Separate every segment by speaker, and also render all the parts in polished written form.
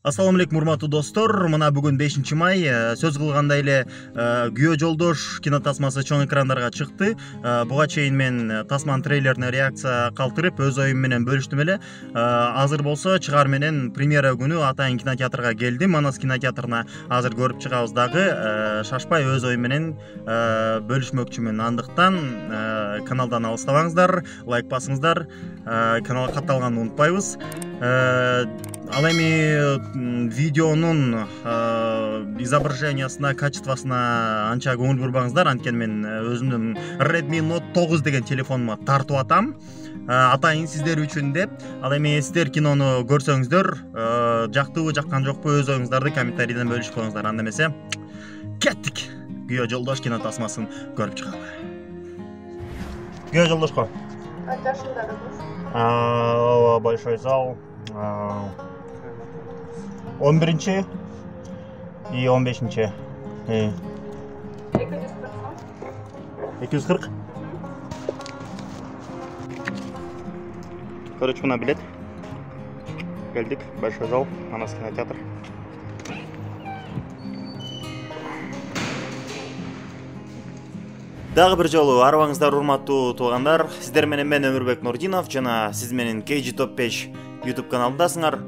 Speaker 1: Ассаламу алейкум, урматтуу достор. Мына бүгүн 5 май. Сөз кылгандай эле Күйөө жолдош кинотасмасы чоң экрандарга чыкты. Буга чейин мен тасманын трейлерине реакция калтырып, өз оюм менен бөлүштүм эле. Азыр болсо чыгаар менен премьера күнү атайын кинотеатрга келдим. Манас кинотеатрына азыр көрүп чыгабыз дагы. Шашпай өз оюм менен бөлүшмөкчүмүн. Андыктан каналдан алыстабаңыздар, лайк басыңыздар, каналга катталганды унутпайбыз. Ал эми видеонун изображениясына, качествосуна анча көңүл бурбаңыздар, анткени мен өзүмдүн Redmi Note 9 деген телефонума тартып атам. Атайын сиздер үчүн деп. Ал эми сиздер кинону көрсөңүздөр, жактыбы, жаккан жокпу, өз оюңуздарды комментарийден бөлүшүп коюңуздар. Анда эмесе кеттик. Күйөө жолдош кинотасмасын көрүп чыгалы. Күйөө жолдошко. Большой зал. 11 и 15. 240. Короче, мына билет. Келдик, большой зал, Манас кинотеатр. Дагы бир жолу арыбаңыздар, урматтуу туугандар. Сиздер менен мен Өмүрбек Нурдинов жана сиз менен KG Top 5 YouTube каналындасыңар.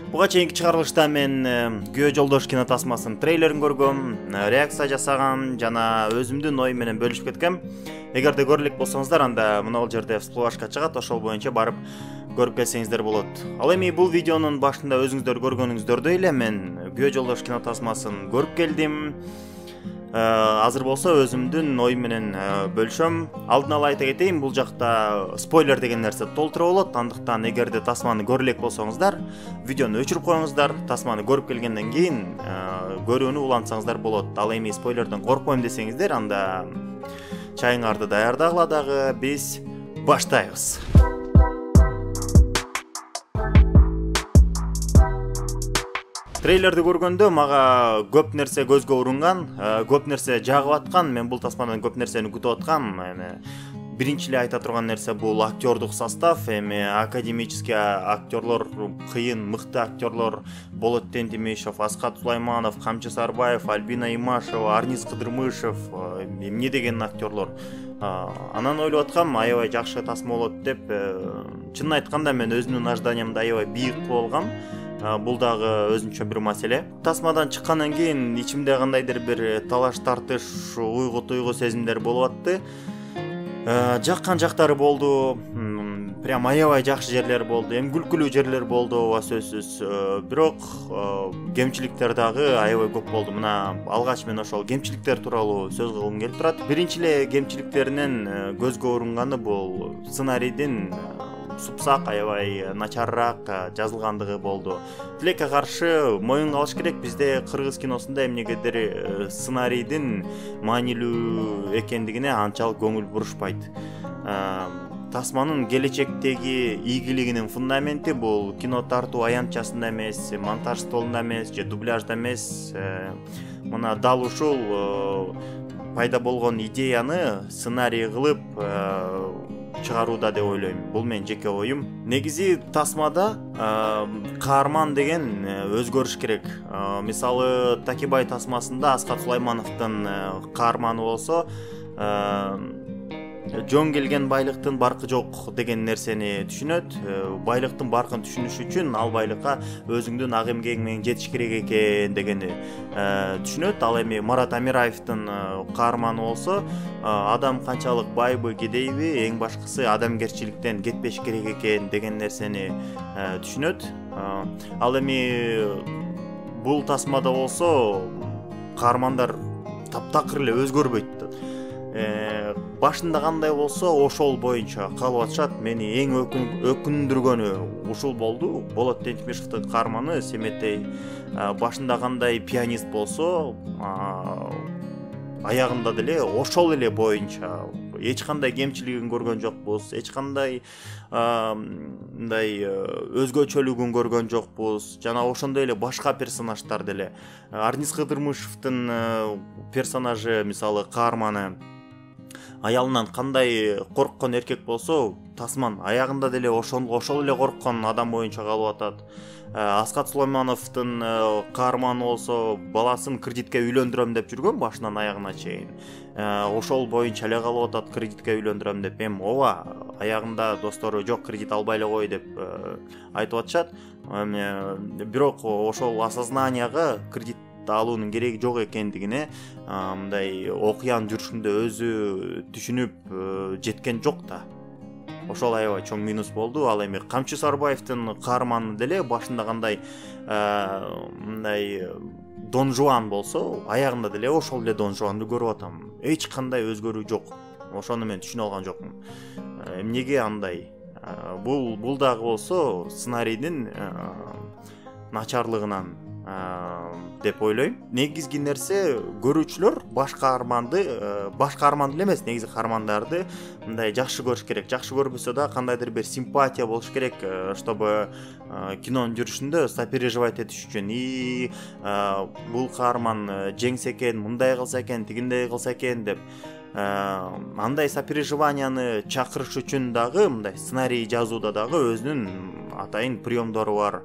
Speaker 1: Буга чейинки чыгарылышта мен Күйөө жолдош кинотасмасынын трейлерин көргөм, реакция жасагам жана өзүмдүн оюм менен бөлүшүп кеткем. Эгерде көрө элек болсоңуздар, анда мына бул жерде всплывашка чыгат, ошол боюнча барып көрүп келсеңиздер болот. Ал эми бул видеонун башында өзүңүздөр көргөнүңүздөрдөй эле мен Күйөө жолдош кинотасмасын көрүп келдим. Азыр болсо өзүмдүн оюм менен бөлүшөм. Алдын ала айта кетейин, бул жакта спойлер деген нерсе толтура болот. Андыктан эгерде тасманы көрө элек болсоңуздар, видеону өчүрүп коюңуздар. Тасманы көрүп келгенден кийин көрүүнү улантсаңыздар болот. Ал эми спойлерден коркпойм десеңиздер, анда чайыңарды даярдагыла дагы, биз баштайбыз. Трейлерди көргөндө мага көп нерсе көзгө урунган, көп нерсе жагып аткан. Мен бул тасмадан көп нерсени күтүп аткам. Биринчи эле айта турган нерсе бул актёрдук состав. Эми академический актёрлор, кыйын, мыкты актёрлор: Болот Тентимишев, Аскат Сулайманов, Камчы Сарбаев, Альбина Имашева, Арниз Кыдырмышев, эмне деген актёрлор. Анан ойлоп аткам, аябай жакшы тасма болот деп. Чынын айтканда мен өзүмдүн ожиданиямды аябай бийик кылып алгам. Бул дагы өзүнчө бир маселе. Тасмадан чыккандан кийин ичимде кандайдыр бир талаш тартыш, уйгу сезимдер болуп атты. Жаккан жактары болду, прям аябай жакшы жерлер болду, эми күлкүлүү жерлер болду, ооба сөзсүз. Бирок кемчиликтер дагы аябай көп болду. Мына алгач мен ошол кемчиликтер тууралуу сөз кылгым келип турат. Биринчи эле кемчиликтеринен көзгө урунганы бул сценарийдин супсак, аябай начарраак жазылгандыгы болду. Тилекке каршы моюнга алыш керек, бизде кыргыз киносунда эмнегедир сценарийдин маанилүү экендигине анчалык көңүл бурушпайт. Тасманын келечектеги ийгилигинин фундаменти бул кино тартуу аянтчасында эмес, монтаж столунда эмес же дубляжда эмес. Мына дал ушул пайда болгон идеяны сценарий кылып чыгарууда деп ойлойм. Бул менин жеке оюм. Негизи тасмада каарман деген өзгөрүш керек. Мисалы Такибай тасмасында Аскат Сулаймановдун каарманы болсо, жөн келген байлыктын баркы жок деген нерсени түшүнөт. Байлыктын баркын түшүнүш үчүн ал байлыкка өзүңдүн ак эмгегиң менен жетиш керек экен дегени түшүнөт. Ал эми Марат Амираевдин каарманы болсо, адам канчалык байбы, кедейби, эң башкысы адамгерчиликтен кетпеш керек экен деген нерсени түшүнөт. Ал эми бул тасмада болсо каармандар таптакыр эле өзгөрбөйт. Башында кандай болсо ошол боюнча калып атышат. Мени эң өкүндүргөнү ушул болду. Болот Тентимишевдин каарманы Семетей башында кандай пианист болсо, аягында деле ошол эле боюнча. Эч кандай кемчилигин көргөн жокпуз, эч кандай мындай өзгөчөлүгүн көргөн жокпуз. Жана ошондой эле башка персонаждар деле. Арниз Кыдырмышевдин персонажы, мисалы каарманы, аялынан кандай корккон эркек болсо, тасман аягында деле ошол эле корккон адам боюнча калып атат. Аскат Сулаймановдун каарманы болсо, баласын кредитке үйлөндүрөм деп жүргөн башынан аягына чейин. Ошол боюнча эле калып атат, кредитке үйлөндүрөм деп. Эми ооба, аягында достору жок, кредит албай эле кой деп айтып атышат. Бирок ошол осознанияга кредит алуунун кереги жок экендигине мындай окуянын жүрүшүндө өзү түшүнүп жеткен жок да. Ошол аябай чоң минус болду. Ал эми Камчы Сарбаевдин каарманы деле башында кандай мындай Дон Жуан болсо, аягында деле ошол эле Дон Жуанды көрүп атам. Эч кандай өзгөрүү жок. Ошону мен түшүнө алган жокмун. Эмнеге андай? Бул дагы болсо сценарийдин начарлыгынан деп ойлойм. Негизги нерсе, көрүүчүлөр баш каарманды эле эмес, негизи каармандарды мындай жакшы көрүш керек. Жакшы көрбөсө да кандайдыр бир симпатия болуш керек, чтобы кинонун жүрүшүндө сопереживать этиш үчүн. Бул каарман жеңсе экен, мындай кылса экен, тигиндей кылса экен деп андай сопереживанияны чакырыш үчүн дагы мындай сценарий жазууда дагы өзүнүн атайын приемдору бар.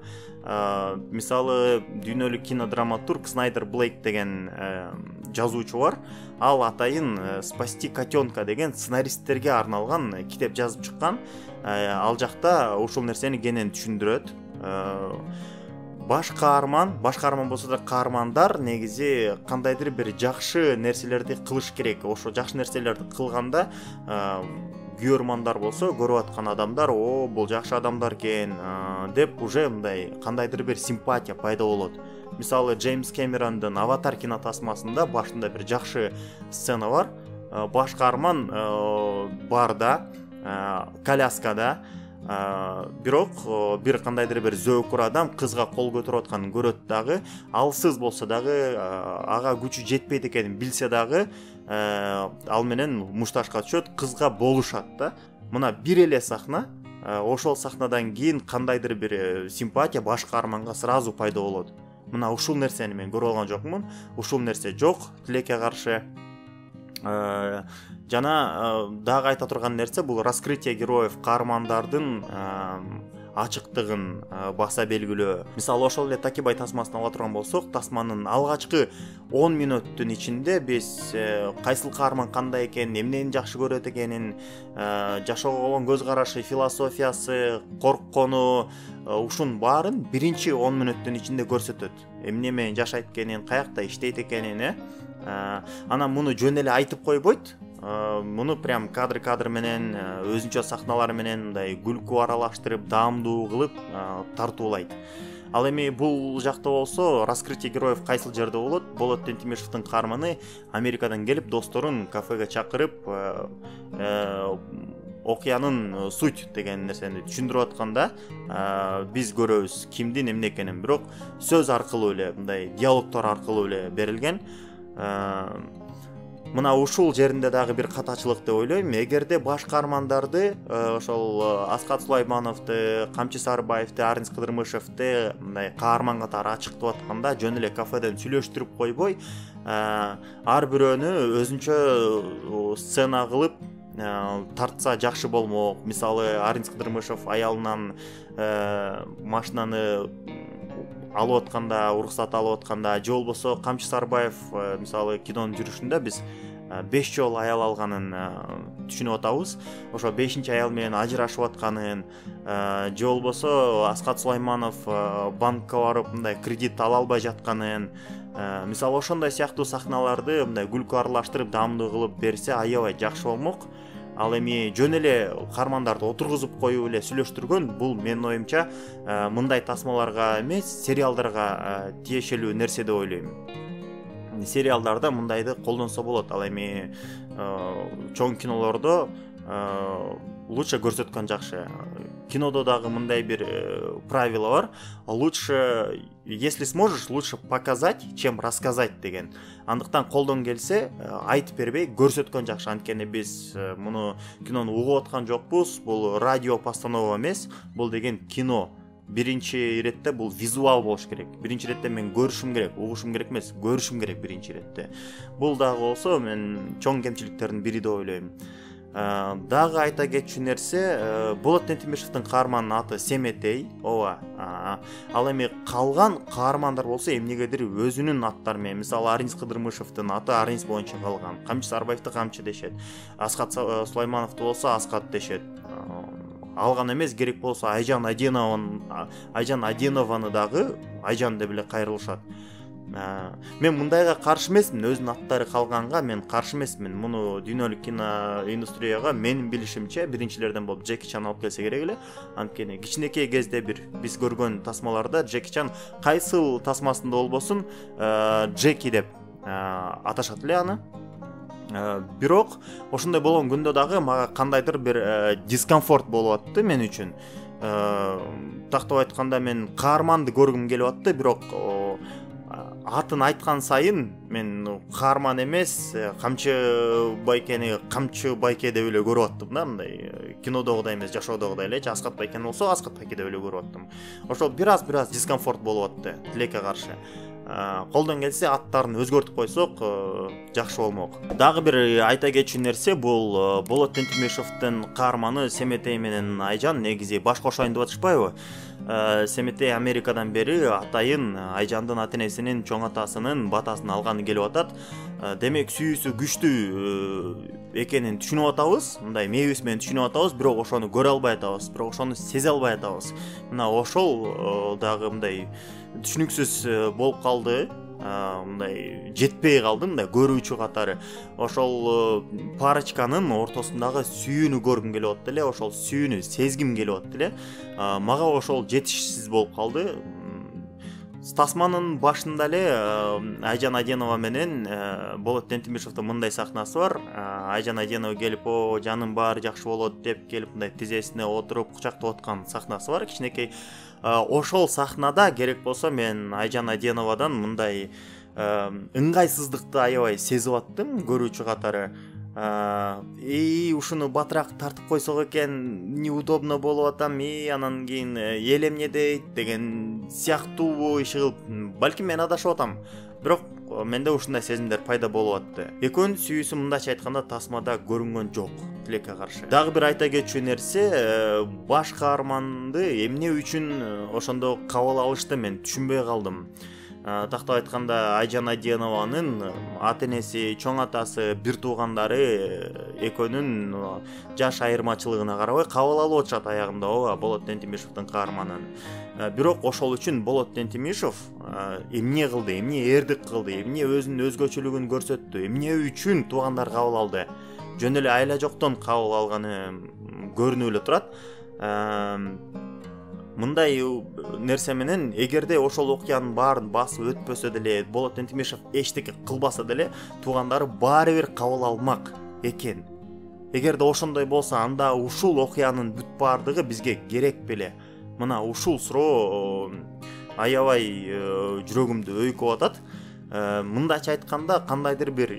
Speaker 1: Мисалы, дүйнөлүк кинодраматург Снайдер Блейк деген жазуучу бар. Ал атайын «Спасти котенка» деген сценаристтерге арналган китеп жазып чыккан. Ал жакта ушул нерсени кенен түшүндүрөт. Баш каарман болсо да каармандар негизи кандайдыр бир жакшы нерселерди кылыш керек. Ошо жакшы нерселерди кылганда көрөрмандар болсо, көрүп аткан адамдар, бул жакшы адамдар экен деп уже мындай кандайдыр бир симпатия пайда болот. Мисалы, Джеймс Кэмерондун Аватар кинотасмасында башында бир жакшы сцена бар. Баш каарман барда, коляскада, бирок бир кандайдыр бир зөөкүр адам кызга кол көтөрүп атканын көрөт дагы, алсыз болсо дагы, ага күчү жетпейт экенин билсе дагы, ал менен мушташка түшөт, кызга болушат да. Мына бир эле сахна, ошол сахнадан кийин кандайдыр бир симпатия баш каарманга сразу пайда болот. Мына ушул нерсени мен көрүп алган жокмун. Ушул нерсе жок, тилекке каршы. Жана дагы айта турган нерсе, бул раскрытие героев каармандардын ачыктыгын баса белгилөө. Мисалы, ошол эле Такибай тасмасын ала турган болсок, тасманын алгачкы 10 мүнөттүн ичинде биз кайсыл каарман кандай экенин, эмнени жакшы көрөт экенин, жашоого болгон көз карашы, философиясы, корккону, ушунун баарын биринчи 10 мүнөттүн ичинде көрсөтөт. Эмне менен жашайт экенин, каякта иштейт экенин, Анан муну жөн эле айтып койбойт. Муну прям кадр менен, өзүнчө сахналары менен мындай күлкү аралаштырып, даамдуу кылып тартуулайт. Ал эми бул жакта болсо, раскрытие героев кайсыл жерде болот? Болот Тентимишевдин каарманы Америкадан келип, досторун кафеге чакырып, окуянын суть деген нерсени түшүндүрүп атканда, биз көрөбүз кимдин эмне экенин, бирок сөз аркылуу эле, мындай диалогдор аркылуу эле берилген. Мына ушул жеринде дагы бир катачылык деп ойлойм. Эгерде баш каармандарды ошол Аскат Сулаймановду, Камчы Сарбаевди, Аринс Кыдырмышевди мындай каарман катары ачыктап атканда жөн эле кафеден сүйлөштүрүп койбой, ар бирөөнү өзүнчө сцена кылып тартса жакшы болмок. Мисалы, Аринс Кыдырмышев аялынан машинаны алып атканда, уруксат алып атканда, же болбосо Камчы Сарбаев мисалы кинонун жүрүшүндө биз 5 жолу аял алганын түшүнүп атабыз. Ошо 5-чи аял менен ажырашып атканын, же болбосо Аскат Сулайманов банкка барып мындай кредит ала албай жатканын, мисалы ошондой сыяктуу сахналарды мындай күлкү аралаштырып, даамдуу кылып берсе аябай жакшы болмок. Ал эми жөн эле каармандарды отургузуп коюп эле сүйлөштүргөн, бул менин оюмча мындай тасмаларга эмес, сериалдарга тиешелүү нерсе деп ойлойм. Сериалдарда мындайды колдонсо болот. Ал эми чоң кинолордо лучше көрсөткөн жакшы. Кинодо дагы мындай бир правило бар. Лучше, если сможешь, лучше показать, чем рассказать деген. Андыктан колдон келсе, айтып бербей көрсөткөн жакшы. Анткени биз муну кинону угуп аткан жокпуз. Бул радио постанова эмес, бул деген кино. биринчи иретте бул визуал болуш керек. Биринчи иретте мен көрүшүм керек, угушум керек эмес, көрүшүм керек биринчи иретте. Бул дагы болсо мен чоң кемчиликтердин бири деп ойлойм. Дагы айта кетчү нерсе, Болот Тентимишевдин каарманынын аты Семетей, ооба. Ал эми калган каармандар болсо эмнегедир өзүнүн аттары менен, мисалы Аринс Кыдырмышевдин аты Аринс боюнча калган, Камчы Сарбаевди Камчы дешет, Аскат Сулаймановду болсо Аскат дешет. Алган эмес, керек болсо Айжан Аденованы дагы Айжан деп эле кайрылышат. Мен мындайга каршы эмесмин, өзүнүн аттары калганга мен каршы эмесмин. Муну дүйнөлүк кино индустрияга менин билишимче биринчилерден болуп Джеки Чан алып келсе керек эле. Анткени кичинекей кезде бир биз көргөн тасмаларда Джеки Чан кайсыл тасмасында болбосун Джеки деп аташат эле аны. Бирок ошондой болгон күндө дагы мага кандайдыр бир дискомфорт болуп атты мен үчүн. Тактап айтканда мен каарманды көргүм келип атты, бирок атын айткан сайын мен каарман эмес, Камчы Байкени Камчы Байке деп эле көрүп аттым да, мындай кинодогудай эмес, жашоодогудай эле. Аскат Байкен болсо Аскат Байке деп эле көрүп аттым. Ошол бир аз дискомфорт болуп атты тилекке каршы. Колдон келсе аттарын өзгөртүп койсок жакшы болмок. Дагы бир айта кетчү нерсе, бул Болот Тентимишевдин каарманы Семетей менен Айжан негизи баш кошоюн деп атышпайбы? Семетей Америкадан бери атайын Айжандын ата-энесинин чоң атасынын батасын алганы келип атат. Демек сүйүүсү күчтүү экенин түшүнүп атабыз. Мындай мээбиз менен түшүнүп атабыз, бирок ошону көрө албай атабыз, бирок ошону сезе албай атабыз. Мына ошол дагы мындай түшүнүксүз болуп калды. Мындай жетпей калды, мындай көрүүчү катары. Ошол парочканын ортосундагы сүйүүнү көргүм келип атты эле, ошол сүйүүнү сезгим келип атты эле. Мага ошол жетишсиз болуп калды. Тасманын башында эле Айжан Аденова менен Болот Тентимишевдин мындай сахнасы бар. Айжан Аденова келип, "О, жаным баары жакшы болот" деп келип мындай тизесине отуруп кучактап аткан сахнасы бар, кичинекей. Ошол сахнада керек болсо мен Айжан Аденовадан мындай ыңгайсыздыкты аябай сезип аттым көрүүчү катары. Ушуну батыраак тартып койсок экен, неудобно болуп атам, анан кийин эл эмне дейт деген сыяктуу иш кылып, балким мен адашып атам. Бирок менде ушундай сезимдер пайда болуп атты. Экөөнүн сүйүүсү мындайча айтканда тасмада көрүнгөн жок тилекке каршы. Дагы бир айта кетчү нерсе, баш каарманды эмне үчүн ошондо кабыл алышты мен түшүнбөй калдым. Тактап айтканда Айжан Аденованын ата-энеси, чоң атасы, бир туугандары экөөнүн жаш айырмачылыгына карабай кабыл алып атышат аягында, ооба, Болот Тентимишевдин каарманын. Бирок ошол үчүн Болот Тентимишев эмне кылды, эмне эрдик кылды, эмне өзүнүн өзгөчөлүгүн көрсөттү, эмне үчүн туугандар кабыл алды. Жөн эле айла жоктон кабыл алганы көрүнүп эле турат. Мындай нерсе менен эгерде ошол окуянын баарын басып өтпөсө деле, Болот Тентимишев эчтеке кылбаса деле, туугандары баары бир кабыл алмак экен. Эгерде ошондой болсо, анда ушул окуянын бүт баардыгы бизге керек беле? Мына ушул суроо аябай жүрөгүмдү өйкөп атат. Мындайча айтканда кандайдыр бир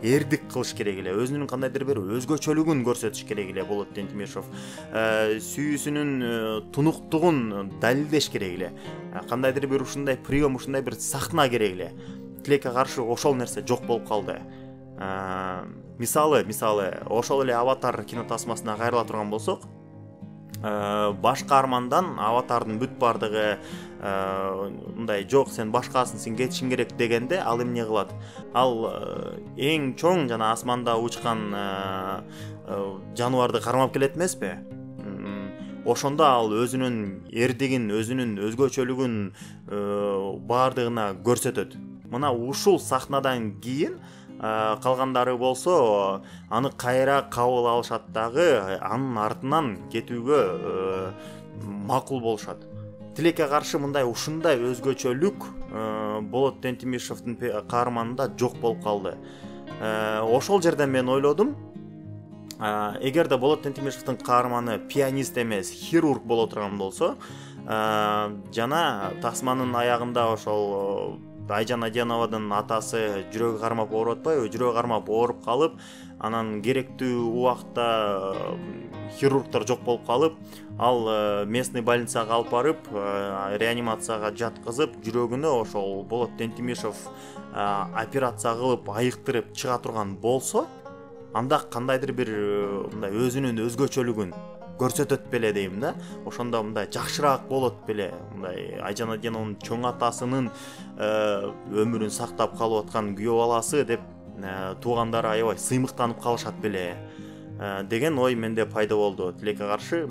Speaker 1: эрдик кылыш керек эле, өзүнүн кандайдыр бир өзгөчөлүгүн көрсөтүш керек эле Болот Тентимишев. Сүйүүсүнүн тунуктугун далилдеш керек эле. Кандайдыр бир ушундай прием, ушундай бир сахна керек эле. Тилекке каршы ошол нерсе жок болуп калды. Мисалы ошол эле Аватар кино тасмасына кайрыла турган болсок, баш каармандан Аватардын бүт баардыгы мындай жок, сен башкасың, сен кетишиң керек дегенде, ал эмне кылат? Ал эң чоң жана асманда учкан жаныбарды кармап келет эмеспи? Ошондо ал өзүнүн эрдигин, өзүнүн өзгөчөлүгүн баардыгына көрсөтөт. Мына ушул сахнадан кийин калгандары болсо аны кайра кабыл алышат дагы, анын артынан кетүүгө макул болушат. Тилекке каршы мындай ушундай өзгөчөлүк Болот Тентимишевдин каарманында жок болуп калды. Ошол жерден мен ойлодум, эгерде Болот Тентимишевдин каарманы пианист эмес, хирург боло турган болсо, жана тасманын аягында ошол Айжан Аденовадын атасы жүрөгү кармап ооруп атпайбы, жүрөгү кармап ооруп калып, анан керектүү убакта хирургтар жок болуп калып, ал местный больницага алып барып, реанимацияга жаткызып, жүрөгүнө ошол Болот Тентимишев операция кылып, айыктырып чыга турган болсо, анда кандайдыр бир мындай өзүнүн өзгөчөлүгүн көрсөтөт беле дейм да. Ошондо мындай жакшыраак болот беле. Мындай Айжан Аденованын чоң атасынын өмүрүн сактап калып аткан күйөө баласы деп туугандары аябай сыймыктанып калышат беле деген ой менде пайда болду. Тилекке каршы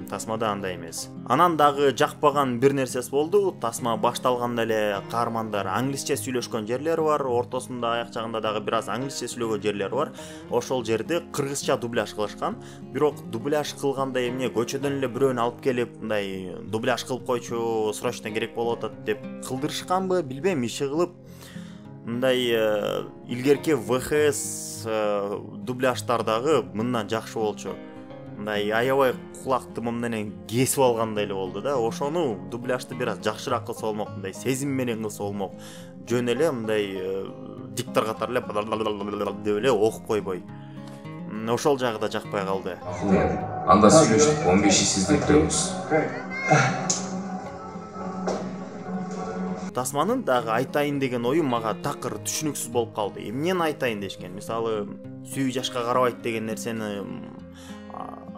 Speaker 1: тасмада андай эмес. Анан дагы жакпаган бир нерсеси болду. Тасма башталганда эле каармандар англисче сүйлөшкөн жерлери бар, ортосунда аяк жагында дагы бир аз англисче сүйлөгөн жерлери бар. Ошол жерде кыргызча дубляж кылышкан. Бирок дубляж кылганда эмне көчөдөн эле бирөөнү алып келип, мындай дубляж кылып койчу, срочно керек болуп атат деп кылдырышканбы, билбейм, иши кылып мындай илгерки ВХС дубляжтардагы мындан жакшы болчу. Мындай аябай кулакты менен кесип алгандай эле болду да. Ошону дубляжды бир аз жакшыраак кылса болмок, мындай сезим менен кылса болмок. Жөн эле мындай диктор катары эле деп эле окуп койбой. Ошол жагы да жакпай калды.
Speaker 2: Анда сүйлөштүк, 15 сизди күтөбүз.
Speaker 1: Тасманын дагы айтайын деген ою мага такыр түшүнүксүз болуп калды. Эмнени айтайын дешкен? Мисалы, сүйүү жашка карабайт деген нерсени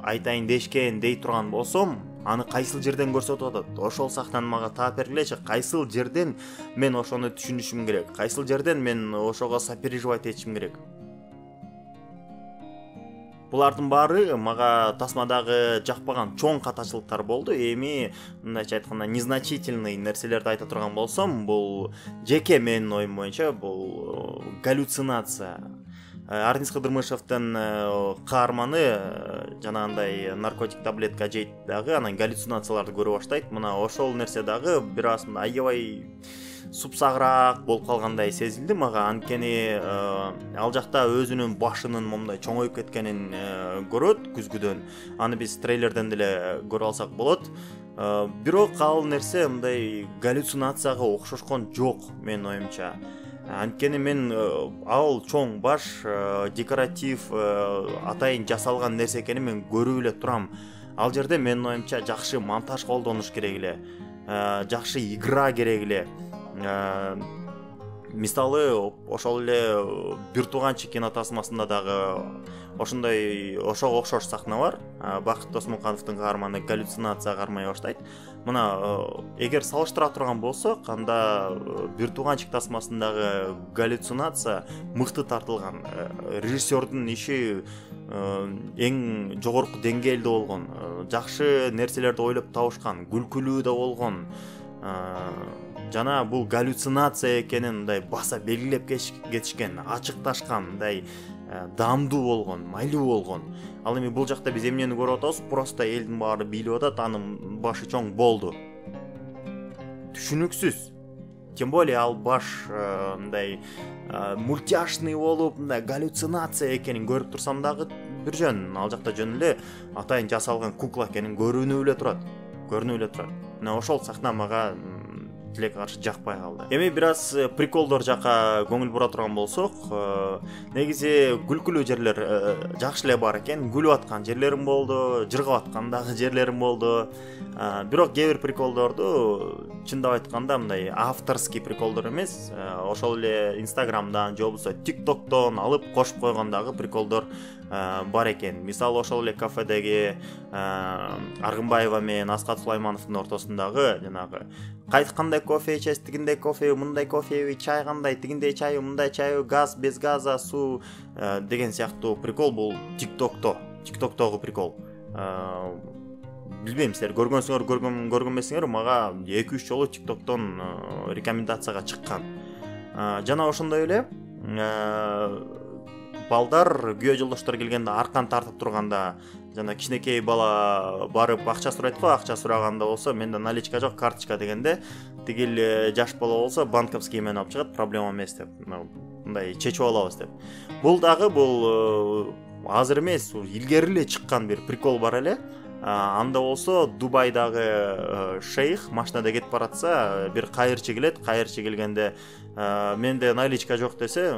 Speaker 1: айтайын дешкен дей турган болсом, аны кайсыл жерден көрсөтүп атат? Ошол сахнаны мага таап бергилечи. Кайсыл жерден мен ошону түшүнүшүм керек? Кайсыл жерден мен ошого сопереживать этишим керек? Булардын баары мага тасмадагы жакпаган чоң катачылыктар болду. Эми мындайча айтканда незначительный нерселерди айта турган болсом, бул жеке менин оюм боюнча бул галлюцинация. Арниз Кыдырмышевдин каарманы жанагындай наркотик таблетка жейт дагы, анан галлюцинацияларды көрө баштайт. Мына ошол нерсе дагы бир аз аябай супсагыраак болуп калгандай сезилди мага. Анткени ал жакта өзүнүн башынын момундай чоңоюп кеткенин көрөт күзгүдөн. Аны биз трейлерден деле көрө алсак болот. Бирок ал нерсе мындай галлюцинацияга окшошкон жок менин оюмча. Анткени мен ал чоң баш декоратив атайын жасалган нерсе экенин мен көрүп эле турам. Ал жерде менин оюмча жакшы монтаж колдонуш керек эле, жакшы игра керек эле. Мисалы, ошол эле Бир тууганчы кинотасмасында дагы ошого окшош сахна бар. Бакыт Досмукановдун каарманы галлюцинация кармай баштайт. Мына эгер салыштыра турган болсок, анда Бир тууганчы тасмасындагы галлюцинация мыкты тартылган. Режиссердун иши эң жогорку деңгээлде болгон. Жакшы нерселерди ойлоп табышкан, күлкүлүү да болгон. Жана бул галлюцинация экенин мындай баса белгилеп кетишкен, ачыкташкан, мындай дамдуу болгон, майлуу болгон. Ал эми бул жакта биз эмнени көрүп атабыз? Просто элдин баары бийлеп атат, анын башы чоң болду. Түшүнүксүз. Тем более ал баш мындай мультяшный болуп, мындай галлюцинация экенин көрүп турсам дагы бир жөн, ал жакта жөн эле атайын жасалган кукла экенин көрүнүп эле турат. Мына ошол сахна мага тилекке каршы жакпай калды. Эми бир аз приколдор жака көңүл бура турган болсок, негизи күлкүлүү жерлер жакшы эле бар экен. Күлүп аткан жерлерим болду, жыргап аткан дагы жерлерим болду. Бирок кээ бир приколдорду чындап айтканда мындай авторский приколдор эмес, ошол эле Инстаграмдан же болбосо ТикТоктон алып кошуп койгон дагы приколдор бар экен. Мисалы, ошол эле кафедеги Аргынбаева менен Аскат Сулаймановдун ортосундагы жанагы кандай кофе ичесиз, тигиндей кофе, мындай кофе, чай кандай, тигиндей чай, мындай чай, газ, без газа, суу деген сыяктуу прикол. Бул ТикТоктогу прикол. Билбейм, силер көргөнсүңөр, көргөн эмессиңер, мага 2-3 жолу ТикТоктон рекомендацияга чыккан. Жана ошондой эле балдар күйөө жолдоштор келгенде аркан тартып турганда, жана кичинекей бала барып акча сурайт го, акча сураганда болсо, менде наличка жок, карточка дегенде, тигил жаш бала болсо банковский менен алып чыгат, проблема эмес деп, мындай чечип алабыз деп. Бул дагы азыр эмес, илгери эле чыккан бир прикол бар эле. анда болсо Дубайдагы шейх машинада кетип баратса, бир кайырчы келет, кайырчы келгенде менде наличка жок десе,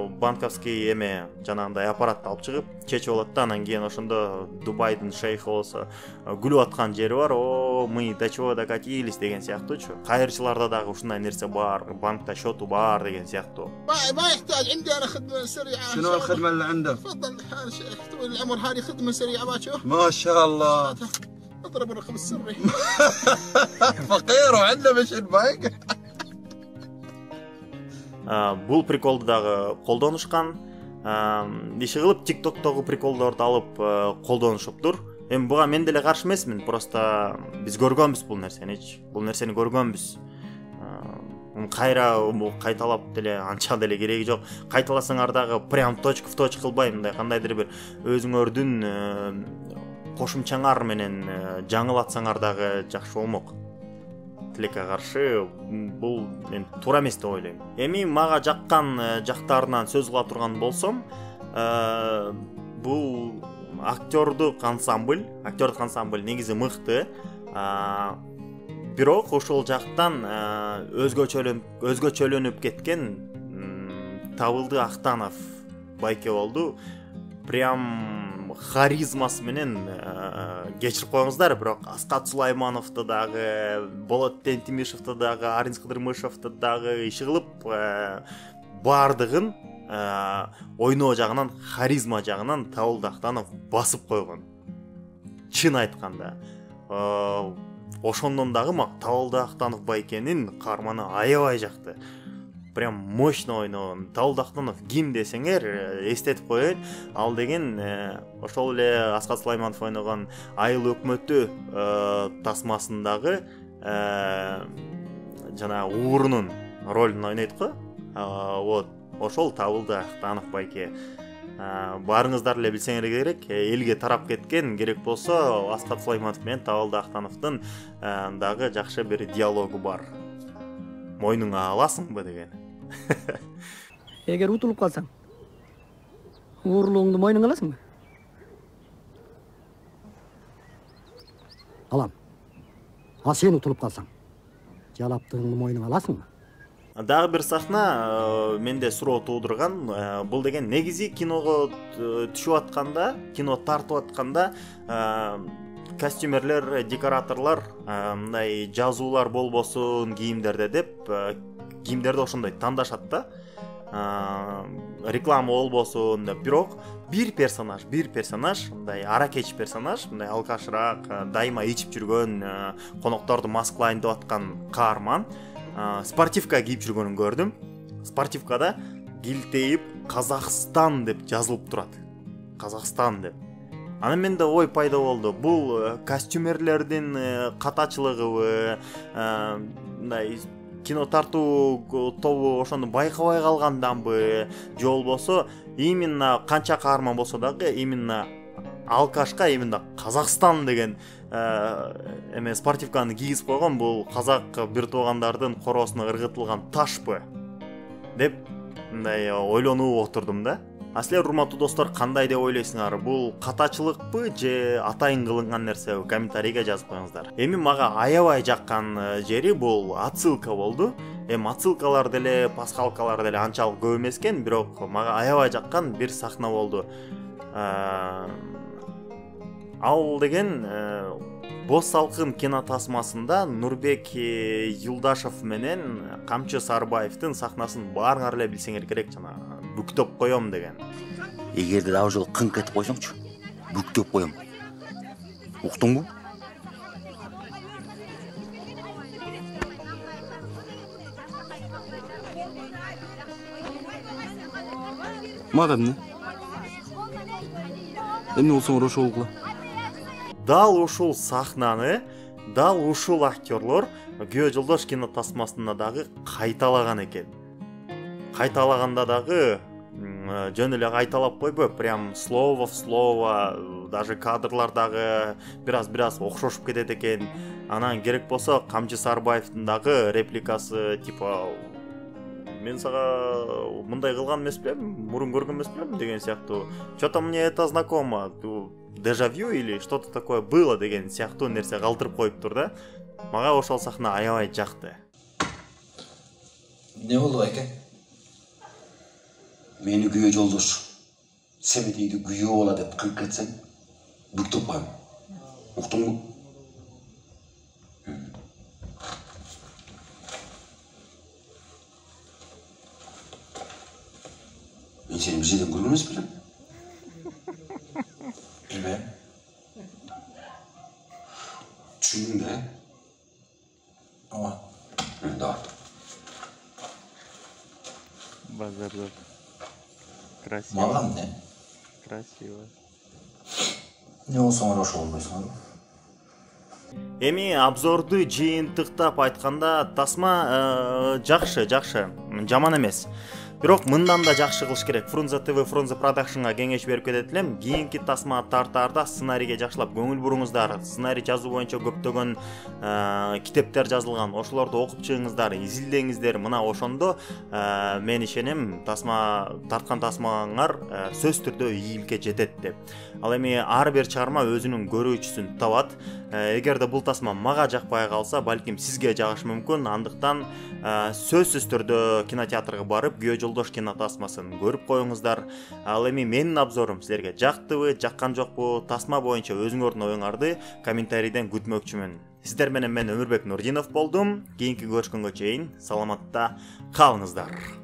Speaker 1: банковский эме жанагындай аппаратты алып чыгып чечип алат да, анан кийин ошондо Дубайдын шейхи болсо күлүп аткан жери бар. О, мы до чего докатились деген сыяктуучу. Кайырчыларда дагы ушундай нерсе бар, банкта счету бар деген сыяктуу.
Speaker 3: ما يحتاج عندي انا خدمه سريعه.
Speaker 4: شنو الخدمه اللي عندك؟
Speaker 3: تفضل شيخ طويل العمر، هذه خدمه سريعه باشوف.
Speaker 4: ما شاء الله.
Speaker 3: اضرب الرقم السري.
Speaker 4: فقير وعنده مش البنك.
Speaker 1: Бул приколду дагы колдонушкан. Иши кылып TikTok'тогу приколдорду алып колдонушуптур. Эми буга мен деле каршы эмесмин, просто биз көргөнбүз бул нерсени. Бул нерсени көргөнбүз. Кайра кайталап деле анча деле кереги жок. Кайталасаңар дагы прям точка в точка кылбай, мындай кандайдыр бир өзүңөрдүн кошумчаңар менен жаңылатсаңар дагы жакшы болмок. Тилекке каршы бул мен туура эмес деп ойлойм. Эми мага жаккан жактарынан сөз кыла турган болсом, бул актердук ансамбль негизи мыкты. Бирок ошол жактан өзгөчөлөнүп кеткен Табылды Актанов байке болду. Прям харизмасы менен кечирип коюңуздар, бирок Аскат Сулаймановду дагы, Болот Тентимишевди дагы, Аринс Кыдырмышевди дагы иши кылып бардыгын ойноо жагынан, харизма жагынан Табылды Актанов басып койгон. Чын айтканда, ошондон дагы Табылды Актанов байкенин каарманы аябай жакты. Прям мощно ойногон. Табылды Актанов ким десеңер, эстетип коеюн. Ал деген ошол эле Аскат Сулайманов ойногон Айыл өкмөтү тасмасындагы жана уурунун ролун ойнойт го. Вот, ошол Табылды Актанов байке. Барыңыздар эле билсеңер керек, элге тарап кеткен, керек болсо Аскат Сулайманов менен Табылды Актановдун дагы жакшы бир диалогу бар. Мойнуңа аласыңбы деген.
Speaker 5: Эгер утулуп калсаң, уурлуңду мойнуңа аласыңбы? Алам. А сен утулуп калсаң, жалаптыгыңды мойнуңа аласыңбы?
Speaker 1: Дагы бир сахна менде суроо туудурган. Бул деген негизи киного түшүп атканда, кино тартып атканда костюмерлер, декораторлор мындай жазуулар болбосун кийимдерде деп, кийимдерди ошондой тандашат да. Реклама болбосун деп. Бирок бир персонаж, мындай аракеч персонаж, мындай алкашыраак, дайыма ичип жүргөн, конокторду маскылайын деп аткан каарман спортивка кийип жүргөнүн көрдүм. Спортивкада килтейип Казакстан деп жазылып турат. Казакстан деп. Анан менде ой пайда болду. Бул костюмерлердин катачылыгыбы, мындай кино тартуу тобу ошону байкабай калганданбы, же болбосо именно канча каарман болсо дагы именно алкашка именно Казакстан деген эме спортивканы кийгизип койгон. Бул казак бир туугандардын короосуна ыргытылган ташпы деп мындай ойлонуп отурдум да. Силер, урматтуу достор, кандай деп ойлойсуңар? Бул катачылыкпы же атайын кылынган нерсе? Комментарийге жазып коюңуздар. Эми мага аябай жаккан жери бул отсылка болду. Отсылкалар деле, пасхалкалар деле анчалык көп эмес экен, бирок мага аябай жаккан бир сахна болду. Ал деген Боз салкын кино тасмасында Нурбек Юлдашев менен Камчы Сарбаевдин сахнасын баарыңар эле билсеңер керек, жана бүктөп коём деген.
Speaker 6: Эгерде дагы жолу кыңк этип койсоңчу, бүктөп коём. Уктуңбу?
Speaker 7: Мага эмне? Эмне болсоңор ошол кыла.
Speaker 1: Дал ушул сахнаны, дал ушул актерлор Күйөө Жолдош кино тасмасында дагы кайталаган экен. Кайталаганда дагы жөн эле кайталап койбой, прям слово в слово, даже кадрлар дагы бираз окшошуп кетет экен. Анан керек болсо Камчы Сарбаевдин дагы репликасы типа мен сага мындай кылган эмес белем, мурун көргөн эмес белем деген сыяктуу. Что-то мне это знакомо. дежавю или что-то такое было деген сыяктуу нерсе калтырып коюптур да. Мага ошол сахна аябай жакты.
Speaker 4: Ne oldu Ayken?
Speaker 6: Meni güye joldoş. Semedeydi güye ola dep kırk etsen, büktüp koyam. Uktun mu? Ben seni bir şeyden görmez bilem.
Speaker 4: Bilmem.
Speaker 6: Düşündün de.
Speaker 4: Ama
Speaker 6: Doğru.
Speaker 1: Базарда. Красиво.
Speaker 4: mağlam ne?
Speaker 1: Красиво.
Speaker 4: Ne olsa uğraş olmuyorsun.
Speaker 1: Эми обзорду жыйынтыктап айтканда тасма жакшы, жаман эмес. Бирок мындан да жакшы кылыш керек. Frunze TV, Frunze Production'га кеңеш берип кетет элем. Кийинки тасма тартаарда сценарийге жакшылап көңүл буруңуздар. Сценарий жазуу боюнча көптөгөн китептер жазылган. Ошолорду окуп чыгыңыздар, изилдеңиздер. Мына ошондо мен ишенем, тасма тарткан тасмаңар сөз түрдө ийгиликке жетет деп. Ал эми ар бир чыгарма өзүнүн көрүүчүсүн табат. Эгерде бул тасма мага жакпай калса, балким сизге жагышы мүмкүн. Андыктан сөзсүз түрдө кинотеатрга барып, Күйөө жолдош кино тасмасын көрүп коюңуздар. Ал эми менин обзорум силерге жактыбы, жаккан жокпу, тасма боюнча өзүңөрдүн оюңарды комментарийден күтмөкчүмүн. Сиздер менен мен Өмүрбек Нурдинов болдум. Кийинки көрүшкөнгө чейин саламатта калыңыздар.